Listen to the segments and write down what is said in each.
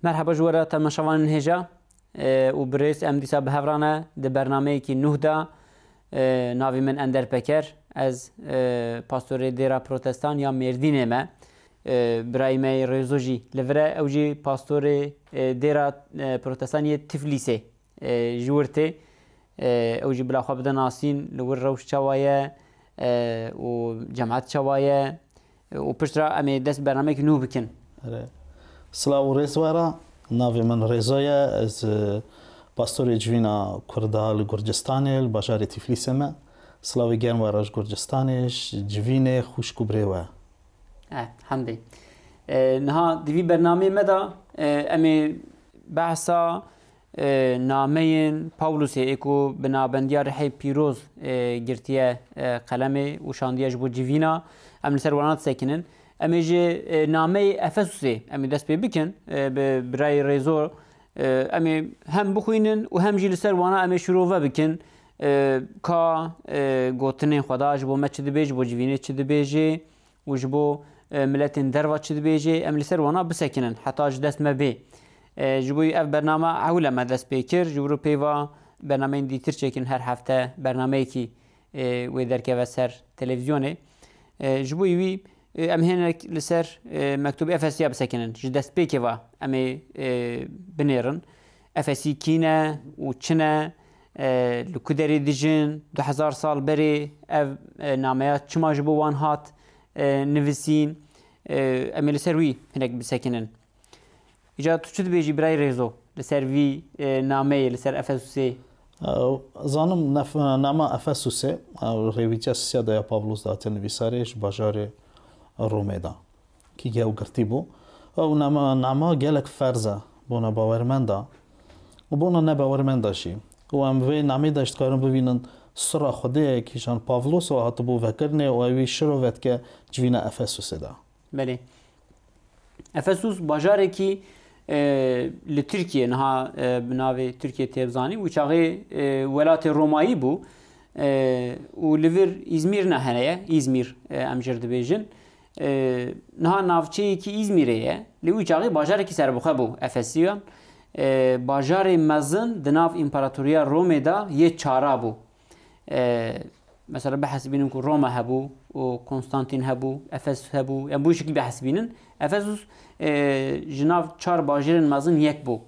مرحبا جوارا تماشاوان هجا و بريس ام ديسا بهفرانا ده برنامه کی نهدا ناوی من اندر پکر از پاستور دیرا پروتستان یا مردینه ما برایمه رزوجی لوره اوجی پاستور دیرا پروتستانی تفلیسه جورته اوجی بلا خواب ناسین لور روش چوایه و جماعت چوایه و پشترا امی دست برنامه کی نو بکن. سلاو رزوارا ناوی من رزایه از پاستور جوینا کردال گرجستانی باشار تفلیسه ما سلاوی گرم وراج گرجستانش جوینه خوشکو بریوه حمدی نها دیوی برنامه مدا امی بحثا نامین پاولوسی اکو بنابندیا رحی پیروز گرتیه قلمه و شاندیه جبو جوینا ام لسر ورانات ساکنن امی جه نامه افسوسی امی دست پی بکن برای ریزور امی هم بخوینن و هم جیل سر وانا امی شروع بکن کا گوتنین خدا جبو ما چه دبیج بو جوینه چه دبیجه و جبو ملتین دروا چه دبیجه امی لسر وانا بسکنن حتی دست ما بی جبوی اف برنامه اولا ما دست پیکر جبرو پیوا برنامه دیتر چکن هر هفته برنامه کی و درکه و سر تلویزیونه جبوی وی ام هناك لسر مكتوب افسي بسكنن جدست بيكوا امي بنيرن افسي كينا وچنا لكودري ديجن 2000 سال بري اف ناميات چما جبو وان هات نفسين امي لسر وي هناك بسكنن اجا تشد بيجي براي ريزو لسر وي نامي لسر افسي زانم ناما افسوسه او ريويتيا سياده يا پاولوس داتن ويساريش باجاري روميدا كي جاو قرتيبو او نعما جالك فرزة بونا باورمندا وبونا نباورمندا شي وام في نعميدا اشتكارن ببينن سرا خديه كيشان بافلوس وهاتبو فكرني ووي شروفت كه جوينا افسوس دا بله افسوس باجاري كي لتركيا نها بناوي تركيا تبزاني وشاغي ولات روماي بو وليفر ازمير نهنيه ازمير امجر دبيجن نها نافچه کی ازمیره لیوی چاقی باجار کی سربخه بو افسیان باجار مزن دناف امپراتوریا روم دا یه چارا بو مثلا بحسبینن که روما هبو و کنستانتین هبو افس هبو يعني بو شکل بحسبینن افسوس جناف چار باجرن مزن یک بو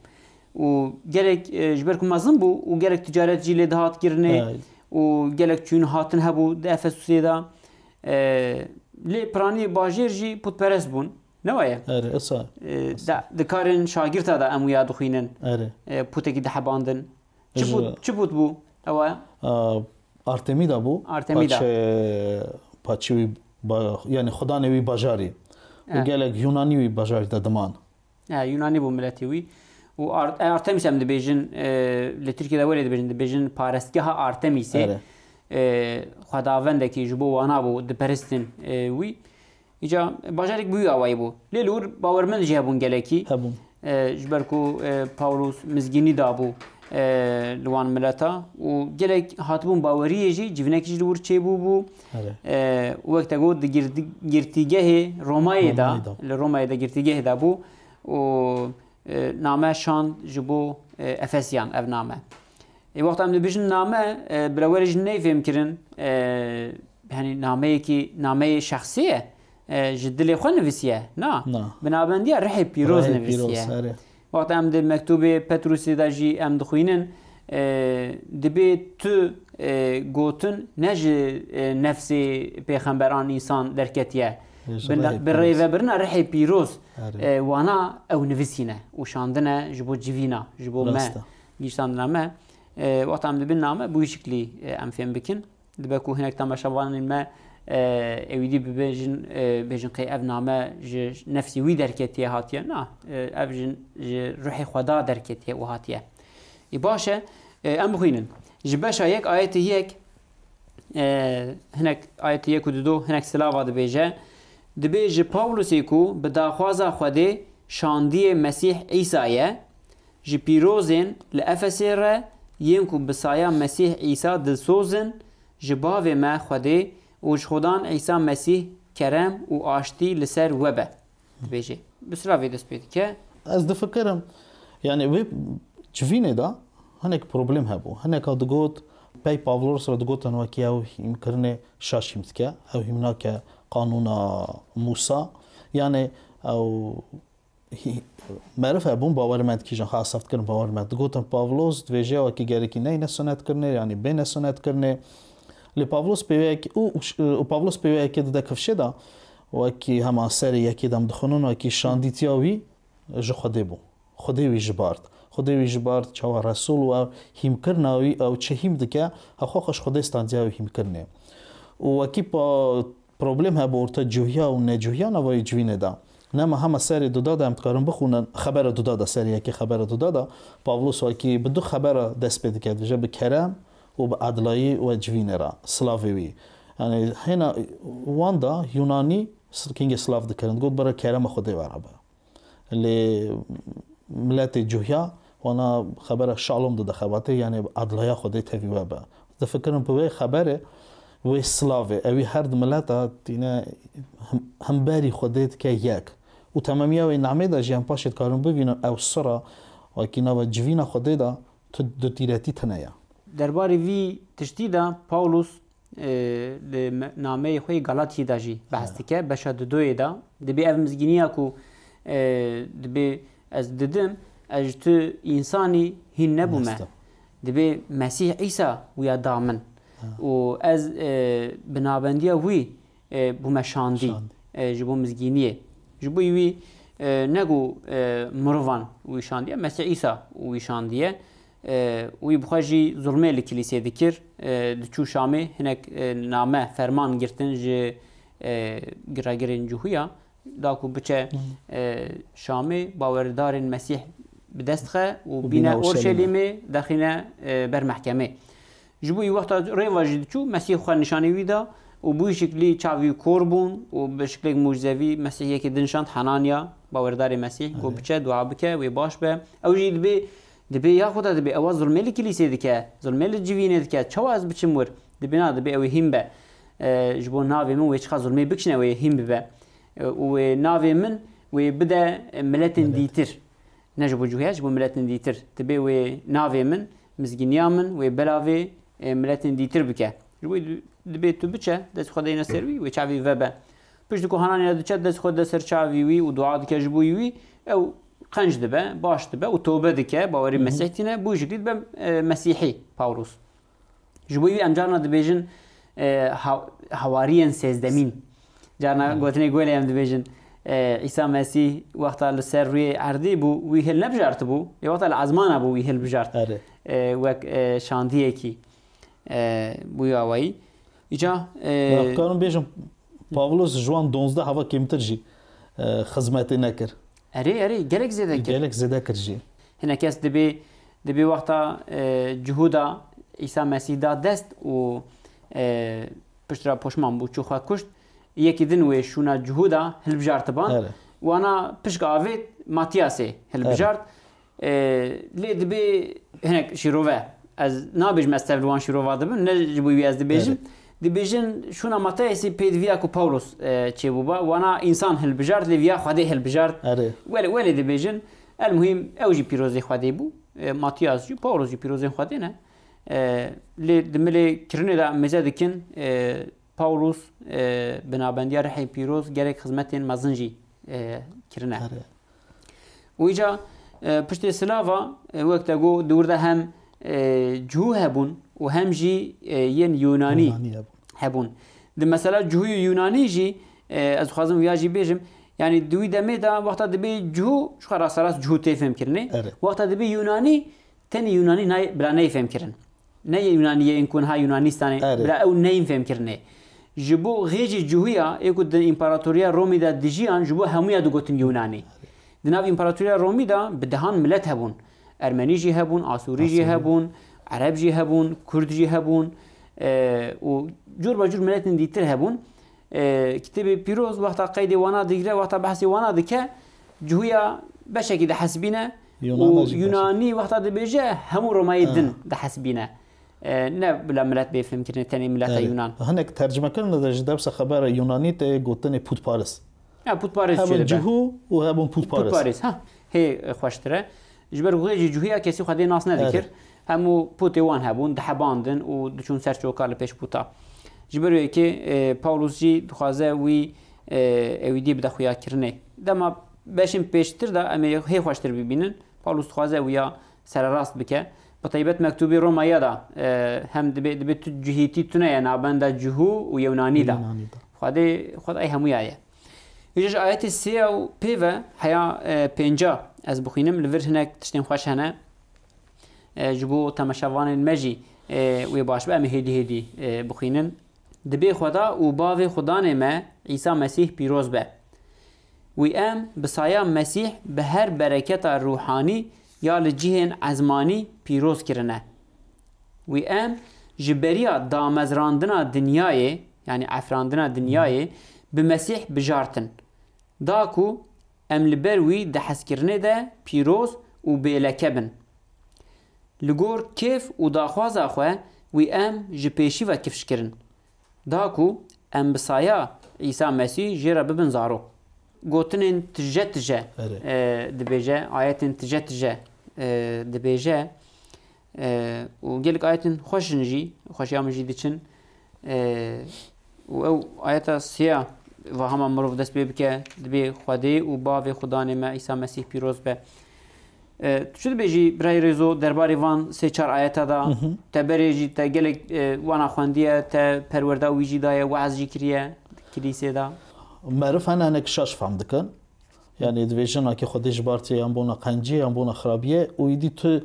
و گلک جبرکم مزن بو و گلک تجارت جیل دهات گرنه و گلک چون هاتن هبو د افسوسی دا لی پرانی باجر جی پودپرست بون نوایه اره اصلا دکارن شاگرد دا امویا دخوینن پوتکی دحباندن چه بود بو اوه آرتمیدا بو آرتمیدا پاچوی یعنی خدا نوی باجاری و گلک یونانی وی باجاری دا دمان یونانی بو ملتی وی و آرتمیس هم دبیجن لترکی دا ولی دبیجن دبیجن پارستگاه آرتمیسه خداوند کی جبو وانا بو دپرستن وی ایجا باجارک بو اوای بو لور باورمند جهبون گلکی هبون جبرکو پاولوس مزگینی دابو لوان ملتا و گلک هاتبون باوری جی جونکی لور چه بو وقت گو گرتیگه رومای دا رومای دا گرتیگه دا بو و نامه شان جبو افسیان اف نامه وقت هم دبیجن نامه براورج نیفهم کرن يعني نامه شخصية جدلي خو نفسيه نا بنابنديا رحي بيروز نفسيه وقت هم د مكتوب بطرس داجي ام دخوينن دبي تو گوتن نج نفسي پیغمبران انسان دركتيه بالريفه برنا رحي بيروز وانا او نفسينا وشاندنا جبو جيفينا جبو ما جيشاندنا ما وقت عم دبين نامه بوي شكلي ام فهم بكن دبكو هناك تماشاوان ما اويدي بيجن قي اف نامه نفسي وي دركتيه هاتيه نا افجن روحي خدا دركتيه وهاتيه يباشا ام بخينن جباشا يك ايت هيك هناك ايت يك ودو هناك سلاوا دبيجه دبيج باولوس يكو بداخوازا خدي شاندي مسيح عيسى جي بيروزن لافسيره ينكو بسايا مسيح عيسى دلسوزن جباوه ما خده وش خدان عيسى مسيح كرم و آشتي لسر وبه بيجي بسرعة في دست بيت که از دفكرم يعني وي جفيني دا هناك بروبليم هبو هناك دقوت باي بافلورس دقوت انو كياو يمكرني شاش يمتكا او هناك قانون موسى يعني او معرف ابون باورمند کی جان خاصفت کردن باورمند گوتن پاولوس دویجه و کی گری کی نه سنت کرنه یعنی بین سنت کرنه لی پاولوس پیوک او پاولوس پیوک ده کفشه دا و کی هم سری یکی دم دخونن و کی شاندیتیاوی جو خودی بو خودی وی جبارد چوا رسول و هیم کرناوی او چه هیم دکه اخو خوش خودی استانجاوی هیم کرنه و کی با پروبلم ها بورتا جوهیا و نجوهیا نوای جوینه دا نما هم سری داده هم تکارم بخونن خبر داده سری که خبر داده پاولوس که بدو خبر دست پیدا کرد وجه به کرم و به عدلایی و جوینه را سلاوی یعنی هنا واندا یونانی کینگ سلاف دکرند گفت برای کرم خودی ورابه اللي ملت جوهیا وانا خبر شالوم داده خباته یعنی عدلایی خودی تفیوه به فکرم به خبره و سلاوه اوی هر ملت دینا هم باری خودت که یک و تمامیه و نعمه دا جیان پاشت کارون ببینن او سرا و کینا و جوینا خوده دا تو دو تیراتی تنایا درباره وی تشتی دا پاولوس نامه خوی گالاتی دا جی بحثی که بشد دوی دا دبی او مزگینی اکو دبی از ددم از تو انسانی هین نبومه دبی مسیح عیسی ویا دامن و از بنابندیا وی بومه شاندی جبو مزگینیه جبو وی نگو مروان وی شاندیه مسیح عیسی وی شاندیه وی بخواجی ظلمه لکلیسیه دکر دچو شامه هنک نامه فرمان گرتن جه گراگرین جوهیا داکو بچه شامه باوردارین مسیح بدست خه و بینه اورشلیمه داخینه بر محکمه جبوی وقتا ریواجی دچو مسیح خواه نشانی ویدا و بوی شکلی چاوی کوربون و به شکل موجزوی مسیحی که دنشاند حنانیا باوردار مسیح و بچه دعا بکه و باش به او جی دبی یا خدا دبی اواز ظلمه کلیسه دکه ظلمه جوینه دکه چوا از بچم ور دبی نه دبی او هیم به جبو ناوی من و چخا ظلمه بکشنه و هیم به و ناوی من و بده ملتن دیتر نجبو جوهیه جبو ملتن دیتر دبی و ناوی من مزگینیا من و بلاوی ملتن دیتر بکه جبوی دبی تو بچه دست خود اینا سروی و چاوی وبه پشت کو هنانی دچه دست خود سر چاوی وی و دعا دکه جبوی وی او قنج دبه باش دبه و توبه دکه باوری مسیح تینه بوی جدید به مسیحی پاولوس جبوی وی امجارنا دبیجن حواریان سیزدمین جارنا گوتنی گولی هم دبیجن عیسی مسیح وقتا لسر روی عردی بو وی هل نبجارت بو یا وقتا لعزمان بو وی هل بجارت وک شاندیه کی بوی آوایی ایجا کارم بیشم پاولوس جوان 12 هوا کمتر جی خدمتی نکر اری گلک زیده کر جی هنا کس دبی وقتا جهودا عیسی مسیح دا دست و پشترا پشمان بو چو خواه کشت یکی دن و شونا جهودا هل بجارت بان وانا پشک آوید ماتیاسه هل بجارت لی دبی هنک شیروه از نابج مستفلوان شیروه دبن نجبوی از دبیجم دبیجن شونا ماتیاسی پیدویا کو پاولوس چه بوبا وانا انسان هل بجارت لیویا خواده هل بجارت ولی دبیجن المهم اوجی پیروزی خواده بو ماتیاس جو پاولوس جو پیروزی خواده نه لی دملی کرنه دا مزه دکن پاولوس بنابندیا رحی پیروز گرک خدمتین مزنجی کرنه و ایجا پشت سلاوا وقت گو دورده هم جهو هبون و هم جی ین یونانی هبون ده مثلا جهوی یونانی جی از خوازم ویاجی بیجم یعنی دوی دمه دا وقتا دبی جهو شخوا راستراست جهو تیفهم کرنه وقتا دبی یونانی تن یونانی بلا نیفهم کرن نه یونانی این کن ها یونانیستانی بلا او نیفهم کرنه جبو غیجی جهویا ایکو ده امپراتوریا رومی دا دیجیان جبو همویا دو گوتن یونانی دناف امپراتوریا رومی دا بدهان ملت هبون ارمنی جی هبون آسوری جی هبون عرب جی هبون کرد جی هبون و جور با جور ملت دیتر هبون کتاب پیروز وقتا قید وانا دیگره وقتا بحثی وانا دکه جهویا بشکی ده حسبینه و یونانی وقتا دبیجه همو رومای دن ده حسبینه نه بلا ملت بفهم کرنه تانی ملت یونان هنک ترجمه کردن در جدبس خبر یونانی ته گوتن پودپارس پودپارس هبون جهو و هبون پودپارس ها هی خوشتره جبر غوی جوهیا کسی خودی ناس ندکر همو پوتی وان هبون دحباندن و دچون سر چوکار پیش پوتا جبر که پاولوس جی دخوازه وی اویدی بده خویا کرنه دما باشیم پیشتر دا اما هی خوشتر ببینن پاولوس دخوازه ویا سر راست بکه بطيبت مكتوبي رومايا دا هم دبي جهيتي تنايا نابندا جهو ويوناني دا خد اي همو يايا يجي آيات السيا و بيفا حيا بينجا از بخينم لفر هناك تشتين خوش هنا جبو تماشاوان المجي ويباش بقى هدي بخينن دبي خدا و باوي خدان ما عيسى مسيح بيروز با ويام بصايا مسيح بهر بركة الروحاني یا لجیهن عزمانی پیروز کرنه و ام جبریا دامزراندنا دنیای یعنی افراندنا دنیای به مسیح بجارتن داکو ام لبروی دحس کرنه ده پیروز و بیلکبن لگور کیف و داخواز آخوه و ام جپیشی و کفش کرن داکو ام بسایا عیسی مسیح جیرا ببن زارو گوتنین تجه دبیجه آیتین تجه دبیجه و گلک آیتین خوش نجی خوشی هم جی دیچن و او آیت سیا و همه مروف دست بی بکه دبی خودی و باوی خدا نما عیسی مسیح پیروز به چه دبیجی برای رزو درباری وان سه چار آیت دا تبریجی تا گلک وانا خواندیه تا پرورده ویجی دایه وعظ جی کریه کلیسه دا معروف هنه نکشاش فهم دکن يعني دفيجنا كي خديش بارتي ام بونا قنجي ام بونا خرابيه ويدي تو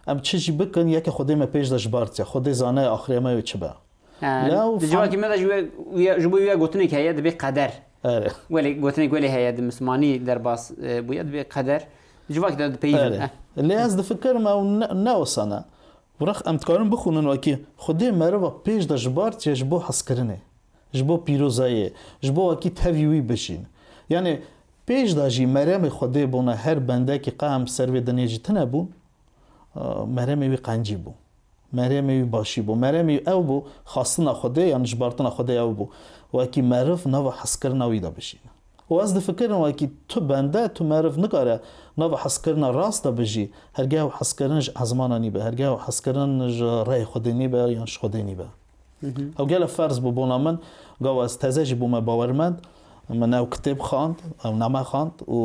ام تشي بكن ياك خدي ما بيج داش بارتي خدي زانه اخري ما يتشبع لا دجواكي ماذا جبو ويا قوتني هي دبي قدر ولي قوتني ولي هي مسماني درباس بويا دبي قدر دجواكي دا بيجن اللي از دفكر ما ناوس انا ورخ ام تكارن بخونن وكي خدي مروا بيج داش بارتي جبو حسكرني جبو بيروزايه جبو وكي تهوي بشين يعني پیش داجی مریم خودی بونه هر بنده که قام سروی دنیجی تنه بون مریم وی قنجی بو مریم وی باشی بو مریم وی او بو خاصنا خودی یعنی جبارتنا خودی او بو و کی معرف نو حسکر نوی دا بشین و از دفکر و کی تو بنده تو معرف نکاره نو حسکرنا راست دا بجی هرگاه و حسکرنج ازمانا نی به هرگاه و حسکرنج رای خودی نی به یا خودی نی به او گله فرض بو بونا من گاو از تزاجی بو ما باورمند من او كتاب خاند او نما خاند و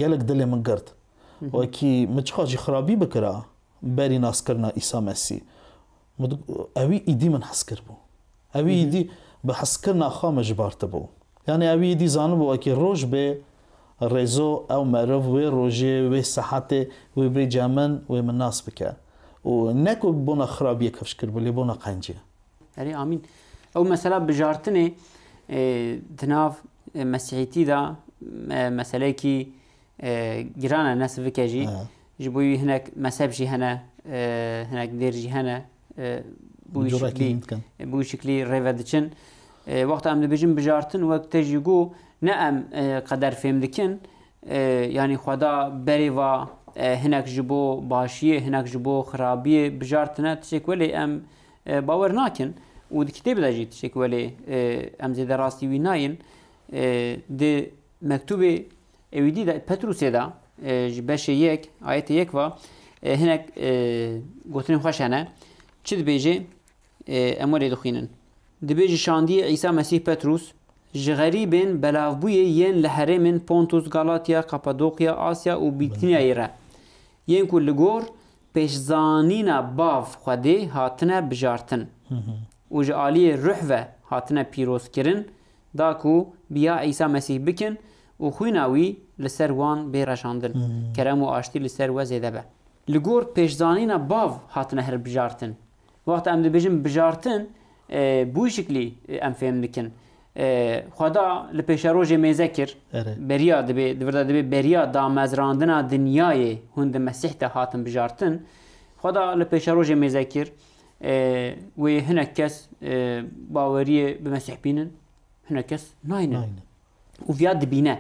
قالك دلي من قرد وكي متخاجي خرابي بكرا باري ناس كرنا عيسى مسيح اوي ايدي من حسكر بو اوي ايدي بحسكرنا خام جبارت بو يعني اوي ايدي زانو بو وكي روج بي ريزو او معرف وي روجي وي صحتي وي بري جامن وي من ناس بكا ونكو بونا خرابي كفشكر بو لي بونا قنجي يعني امين او مثلا بجارتني تناف مسيحيتي دا مسألة كي جيران الناس فيكاجي جبوي هناك مسابجي هنا هناك ديرجي هنا بوي شكلي ريفادتشن وقت عم نبيجن بجارتن وقت تجيجو نعم قدر فهم دكن يعني خدا بريوا هناك جبو باشيه هناك جبو خرابيه بجارتنا تشيك ولي ام باور ناكن ودكتاب دا جيت تشيك ولي ام زيد راستي ويناين د مكتوب اويدي دا بطرس دا باش يك آيات يك و هناك قوتن خوش هنا چه دبيجي امور دخينن دبيجي شاندي عيسى مسيح بطرس جغريبين بلاوبويه ين لحرمن بونتوس غالاطيا كابادوقيا آسيا و بيتنيا يرا ين كل لغور پیشزانینا باف خودی هاتنه بجارتن و جعالی روح و هاتنه پیروز کرن داکو بیا عیسی مسیح بکن و خویناوی لسر وان بیرشاندن کرم و آشتی لسر و زیده به لگور پیشزانینا باف هاتنه هر بجارتن وقت ام دبیجم بجارتن بوی شکلی ام فهم دکن خدا لپیش روز میذکر بریا دبی بریا دامزراندنا دنیای هند مسیح ته هاتن بجارتن خدا لپیش روز میذکر و هناك کس باوری به مسیح بینن هناك کس ناینه و ویاد بینه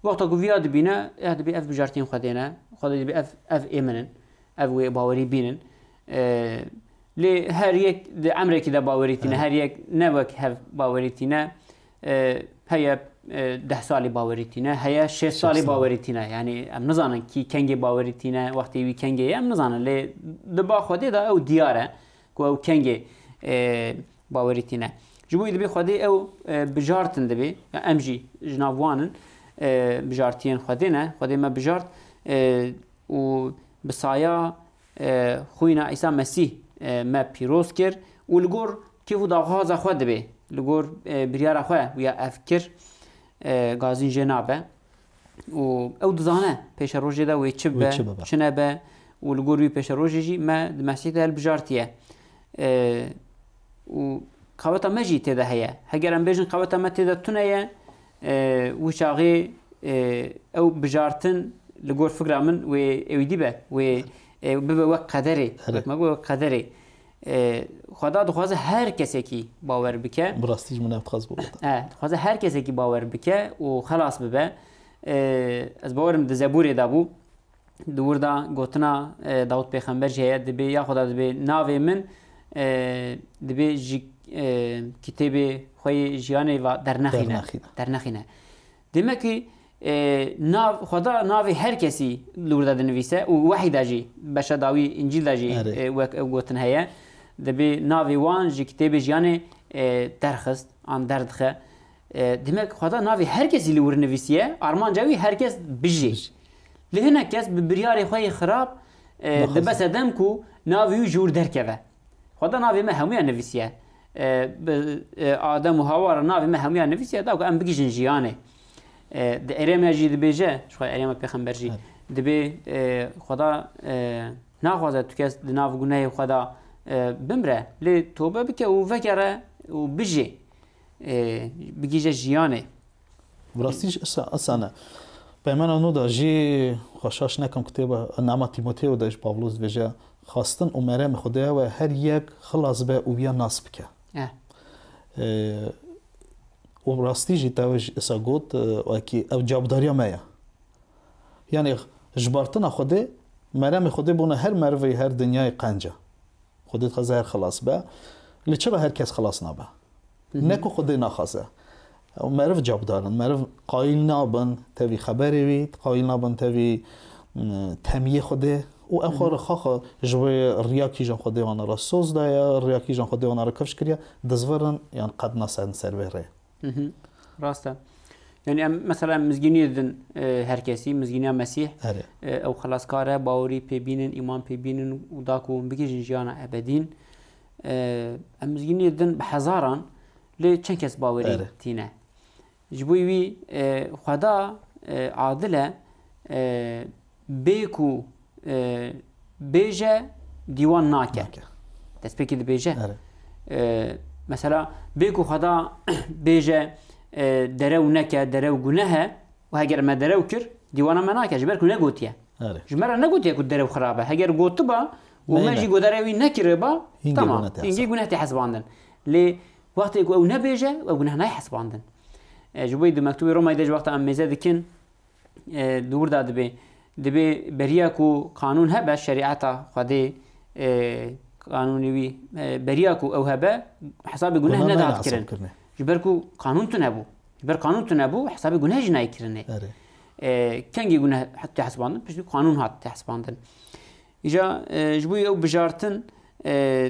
وقتا کو ویاد بینه دبی اف بجارتین خدینا خدا دبی اف ایمنن اف و باوری بینن لی هر یک عمره که دا باوریتینه هر یک نوک هف باوریتینه هیا 10 سالی باوریتینه هیا 6 سالی باوریتینه یعنی ام نزانن کی کنگی باوریتینه وقتی وی کنگی ام نزانن لی دبا خودی دا او دیاره کو او کنگی باوریتینه جبوی دبی خودی او بجارتن دبی ام جی جنابوانن بجارتین خودی نه خودی ما بجارت و بسایا خوینا عیسی مسیح ما پیروز کرد و لگور کیفو داغاز خود دبی لگور بریار خواه ویا افکر گازین جنابه و او دزانه پیش روزی دا وی چه به و لگور وی پیش روزی جی ما دمسیح دا البجارتیه و قوتا مجی تیده هیه هگر ام بیجن قوتا ما تیده تونه و شاقی او بجارتن لگور فکر من و ایدی به و ببه وقت قدری ما گو قدری خدا دخوازه هر کسی کی باور بکه براستیج من ابتخاز بود دخوازه هر کسی کی باور بکه و خلاص ببه از باورم دزبوری دابو دور دا گوتنا داود پیغمبر جه دبی یا خدا دبی ناوی من دبی کتاب خوی جیانه و در نخینه دیمه که خدا ناوی هر کسی لورده دنویسه و وحی داجی بشه داوی انجیل داجی گوتن هیا دبی ناوی وان جی کتاب جیانه درخست آن دردخه دیمه خدا ناوی هر کسی لور نویسیه آرمان جاوی هر کس بجی لهنا کس ببریاری خوی خراب دبس دم کو ناوی جور درکه خدا ناوی ما همه نویسیه آدم و هوا ناوی ما همه نویسیه دا که ام بگیجن جیانه د ارم جی د بیجه شو ارم پیغمبر جی د بی خدا ناخوازه تو کس د ناو گناه خدا بمره لی توبه بکه و وکره و بجی بگیجه جیانه براستیش اسانه پیمان اونو دا جی خوشاش نکم کتاب نعمه تیموتیو داش پاولوس ویجه خواستن امره خدا و هر یک خلاص به او بیا نصب که و راستی جی تاوج اساگوت وکی او جابداریا مایا یعنی جبارتنا خوده مرام خوده بونه هر مروی هر دنیای قنجه خوده خزه هر خلاص به لیچه به هر کس خلاص نبه نکو خوده نخواسته و مرو جابدارن مرو قایل نابن تاوی خبری وید قایل نابن تاوی تمیه خوده و آخر خاخ جوی ریاکی جان خوده وانا را سوز دایا ریاکی جان خوده وانا را کفش کریا دزورن یعنی قد نسان سروره راسته يعني مثلا مزجيني دن هركسي مزجيني مسيح او خلاص كاره باوري بيبينن ايمان بيبينن وداكو بيجي جانا ابدين مزجيني دن بحزاران لچن كس باوري تينا جبوي وي خدا عادله بيكو بيجه ديوان ناكه تسبيكي بيجه مثلا بيكو خدا بيجه درو نكه درو جنها وهجر ما درو كر ديوانا مناكه جبر كنا قوتيه جمرة نقوتيه كود درو خرابه هجر قوتبا وما يجي قدروي نكربا تمام يجي جنها تحسباندن لي وقت يقول او نبيجه او جنها ناي حسباندن جبوي دو مكتوب روما يدج وقت ام ميزه دكن دور داد دبي برياكو قانون هبه شريعته خدي قانوني برياكو او هبه حساب جنها ندات كرن جبركو قانون تنبو جبر قانون تنبو حساب جنها جناي كرنه كان جنها حتى حسباندن بس قانون حتى حسباندن اجا جبوي او بجارتن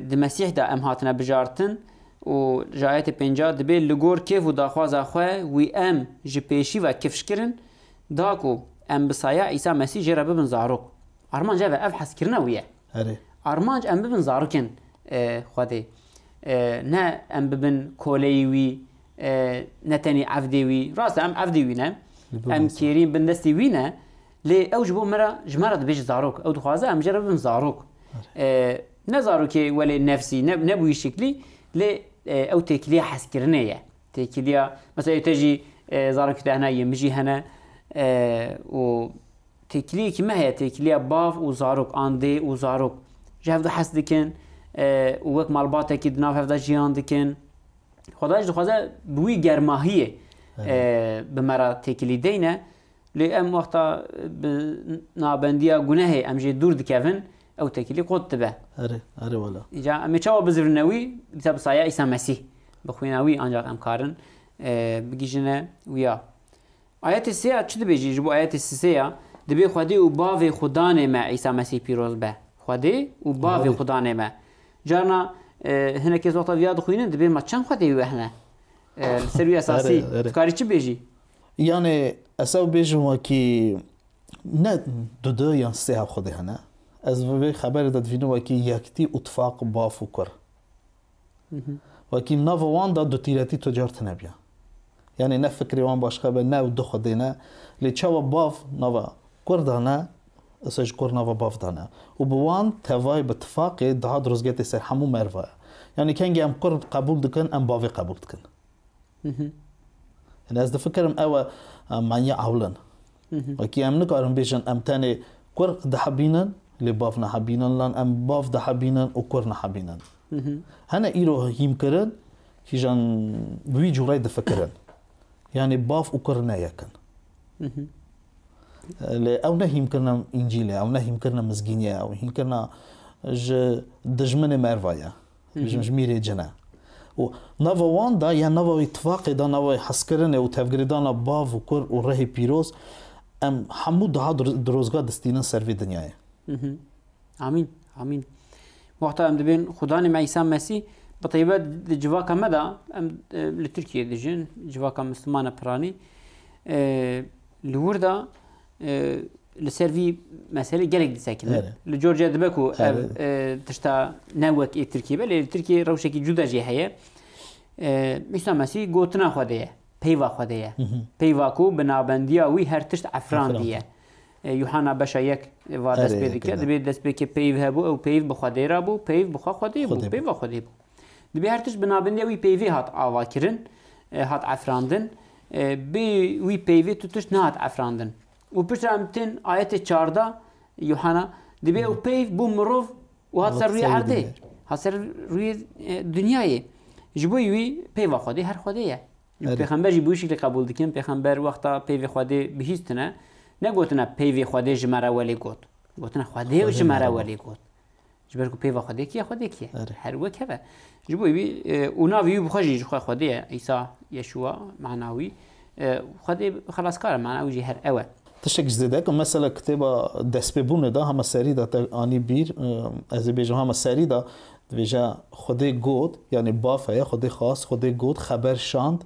دمسيح دا ام هاتنا بجارتن و جایت پنجاه دبی لگور کیف و داخواز آخواه وی ام جپیشی و کفش کرن داکو ام بسایا عیسی مسیح جرا ببن زاروک ارمان جا و اف حس کرنه ویه ارمان جا ام ببن زاروکن خواده نه ام ببن کولی وی نه تنی عفدی وی راست ام عفدی وی نه ام کیرین بندستی وی نه لی او جبو مرا جمرا دبیج زاروک او دخوازه ام جرا ببن زاروک نه زاروکی ولی نفسی نبوی شکلی لی او تکلیه حس کرنه تکلیه مثلا تجي زارك هنا يمجي هنا و تکلیه کی ما هي تکلیه باف و زاروک آنده و زاروک جهود حس دکن و وقت مالباته کی دناف هفته جیان دکن خدایش دخوازه بوی گرماهیه بمرا تکلیه دینه لی ام وقتا نابندیا گناه ام جي دور دکفن او تکلیه قد تبه اره ولا جا امی چاو بزرنوی دیتا بسایا عیسی مسیح بخویناوی آنجا ام کارن بگیجنه ویا آیت سیا چی دبیجی جبو آیت سیا دبی خودی و باوی خدانه ما عیسی مسیح پیروز به خودی و باوی خدانه ما جانا هنا کس وقتا ویاد خوینن دبی ما چند خودی و هنا سروی اساسی کاری چی بیجی يعني أسوي بيجوا كي نه دو یا سه خود هنه از وی خبر داد وینو که یکتی اتفاق باف و کر و که نو وان دا دو تیراتی تجارت نبیا یعنی نه فکری وان باش خبر نه و دو خود نه لیچا باف نو کر دانه اساج کر نو باف دانه و بوان توای باتفاق ده درزگت سر همو مروا یعنی کنگی ام کر قبول دکن ام باوی قبول دکن یعنی از فکرم او معنی اولن وكي ام نقارن بيجن ام تاني كور دحبينن لباف نحبينن لان ام باف دحبينن وكور نحبينن هنا ايرو يمكرن كي جان وي جوراي دفكرن يعني باف وكور نايكن او نه يمكرنا انجيل او نه يمكرنا مزجينيا او يمكرنا دجمن مارفايا جميري جنا و نووان دا یا نوو اتفاق دا نوو حسکرن و تفگردان باف و کور و ره پیروز ام همو ده دروزگاه دستینن سروی دنیای آمین آمین وقتا ام دبین خدا نم عیسی مسیح بطیبه جواکا مدا ام لترکیه دجن جواکا مسلمان پرانی لوردا لسروی مسئله گلک دیساکنه لجورجیا دبکو تشتا نوک ای ترکیه بله ترکیه روشکی جدا جی هیه عیسی مسیح گوتنا خوده پیوا خوده پیوا کو بنابندیا وی هر تشت افران دیه یوحنا بشا یک و دست بده که دبی دست بده که پیو هبو او پیو بخوده را بو پیو بخوا خوده بو پیو خوده بو دبی هر تشت بنابندیا وی پیوی هات آوا کرن هات افراندن بی وی پیوی تو تشت نهات افراندن و پشت امتن آیت 14 یوحنا دبی او پیو بو مروف و هات سر روی عرضه هات سر روی دنیای جبوی وی پیوا خوده هر خوده یه پیغمبر جی بوی شکل قبول دکن پیغمبر وقتا پیو خوده بهیستنه نگوتنه پیو خوده جمره ولی گوت گوتنه خوده و جمره ولی گوت جبر کو پیو خوده کیه خوده کیه هر وقت هبه جبوی وی اونا وی بخوجی خوده عیسی یشوع معنوی خوده خلاص کار معنوی جی هر اوه تشك جديدك مثلا كتابة دسببون ده هم سري ده اني بير از بيجو هم سري ده بيجا خدي جود يعني بافه خدي خاص خدي جود خبر شاند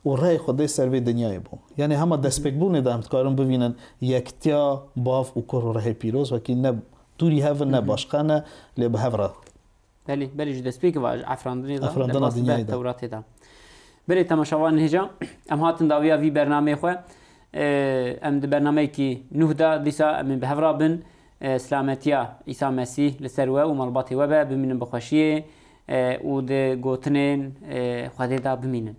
و رای خدي سروي دنیای بو يعني هم دسببون ده هم کارم ببینن یکتیا باف و کور راه پیروز و کی نه دوری هاون نه باشقانه ل بهورا بله جو دسبيك واج افراندني ده افراندنا دنیای ده تورات ده بله تماشاوان هجا ام هاتن داویا وی برنامه خو ام د برنامه کی نوه دا دیسا من بهورا بن سلامتیا عیسی مسیح لسروه و ملباتی وبا بمینن بخوشیه و د گوتنین خواده دا بمینن